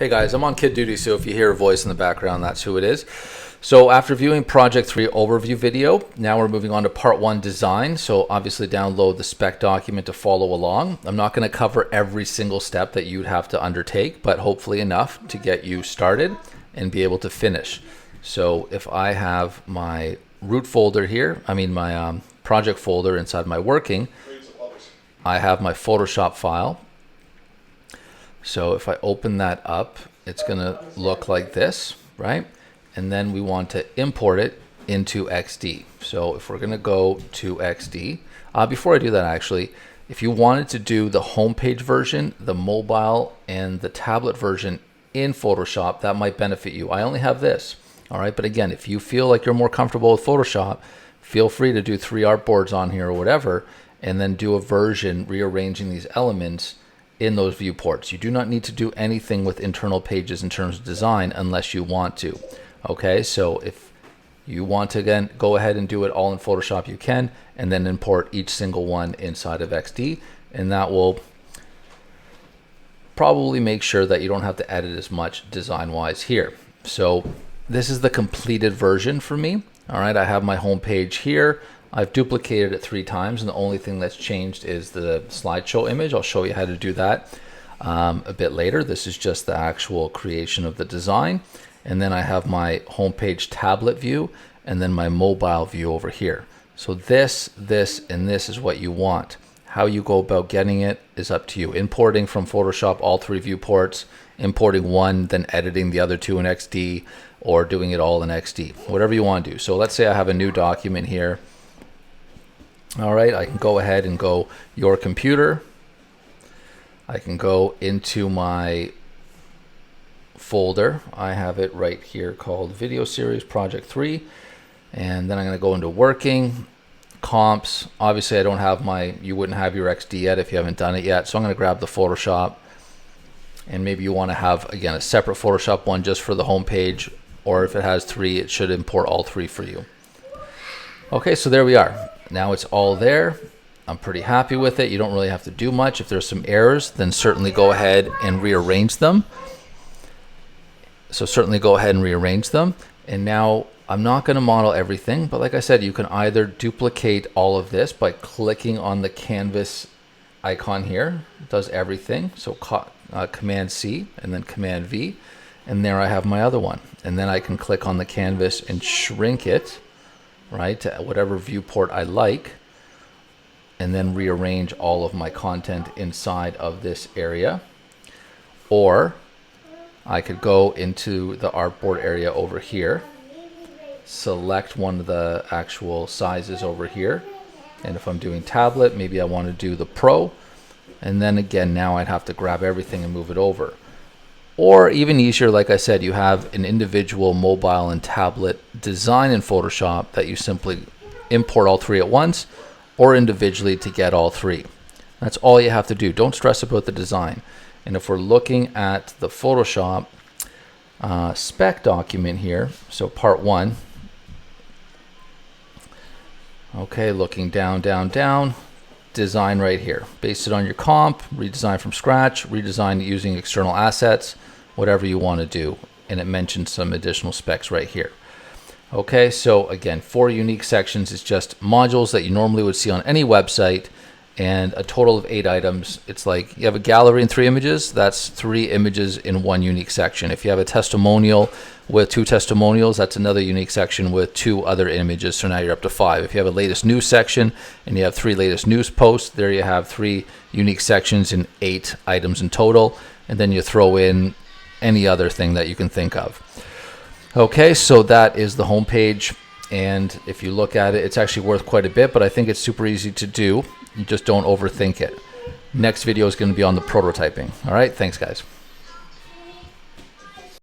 Hey guys, I'm on kid duty, so if you hear a voice in the background, that's who it is. So after viewing Project 3 overview video, now we're moving on to Part 1 design. So obviously download the spec document to follow along. I'm not going to cover every single step that you'd have to undertake, but hopefully enough to get you started and be able to finish. So if I have my root folder here, my project folder inside my working, I have my Photoshop file. So if I open that up, it's going to look like this, right? And then we want to import it into XD. So if we're going to go to XD, before I do that actually, if you wanted to do the homepage version, the mobile and the tablet version in Photoshop, that might benefit you. I only have this, all right? But again, if you feel like you're more comfortable with Photoshop, feel free to do 3 artboards on here or whatever, and then do a version rearranging these elements in those viewports. You do not need to do anything with internal pages in terms of design unless you want to. Okay, so if you want to again go ahead and do it all in Photoshop, you can, and then import each single one inside of XD, and that will probably make sure that you don't have to edit as much design wise here. So this is the completed version for me. All right, I have my home page here. I've duplicated it 3 times, and the only thing that's changed is the slideshow image. I'll show you how to do that a bit later. This is just the actual creation of the design. And then I have my homepage tablet view and then my mobile view over here. So this, and this is what you want. How you go about getting it is up to you. Importing from Photoshop all 3 viewports, importing one, then editing the other 2 in XD, or doing it all in XD, whatever you want to do. So let's say I have a new document here. All right, I can go ahead and go your computer. I can go into my folder. I have it right here called Video Series Project 3. And then I'm going to go into working, comps. Obviously, I don't have you wouldn't have your XD yet if you haven't done it yet. So I'm going to grab the Photoshop. And maybe you want to have, again, a separate Photoshop one just for the home page. Or if it has 3, it should import all 3 for you. Okay, so there we are. Now it's all there. I'm pretty happy with it. You don't really have to do much. If there's some errors, then certainly go ahead and rearrange them. So certainly go ahead and rearrange them. And now I'm not going to model everything, but like I said, you can either duplicate all of this by clicking on the canvas icon here. It does everything. So Command C and then Command V. And there I have my other one. And then I can click on the canvas and shrink it, right, to whatever viewport I like, and then rearrange all of my content inside of this area. Or I could go into the artboard area over here, select one of the actual sizes over here, and if I'm doing tablet, maybe I want to do the Pro, and then again now I'd have to grab everything and move it over. Or even easier, like I said, you have an individual mobile and tablet design in Photoshop that you simply import all 3 at once or individually to get all 3. That's all you have to do. Don't stress about the design. And if we're looking at the Photoshop spec document here, so Part 1, okay, looking down, design right here. Base it on your comp, redesign from scratch, redesign using external assets, whatever you want to do. And it mentions some additional specs right here. Okay, so again, 4 unique sections is just modules that you normally would see on any website, and a total of 8 items. It's like you have a gallery and 3 images, that's 3 images in 1 unique section. If you have a testimonial with 2 testimonials, that's another unique section with 2 other images, so now you're up to 5. If you have a latest news section and you have 3 latest news posts, there you have 3 unique sections in 8 items in total, and then you throw in any other thing that you can think of. Okay, so that is the home page, and if you look at it, it's actually worth quite a bit, but I think it's super easy to do. You just don't overthink it. Next video is going to be on the prototyping. All right, thanks guys.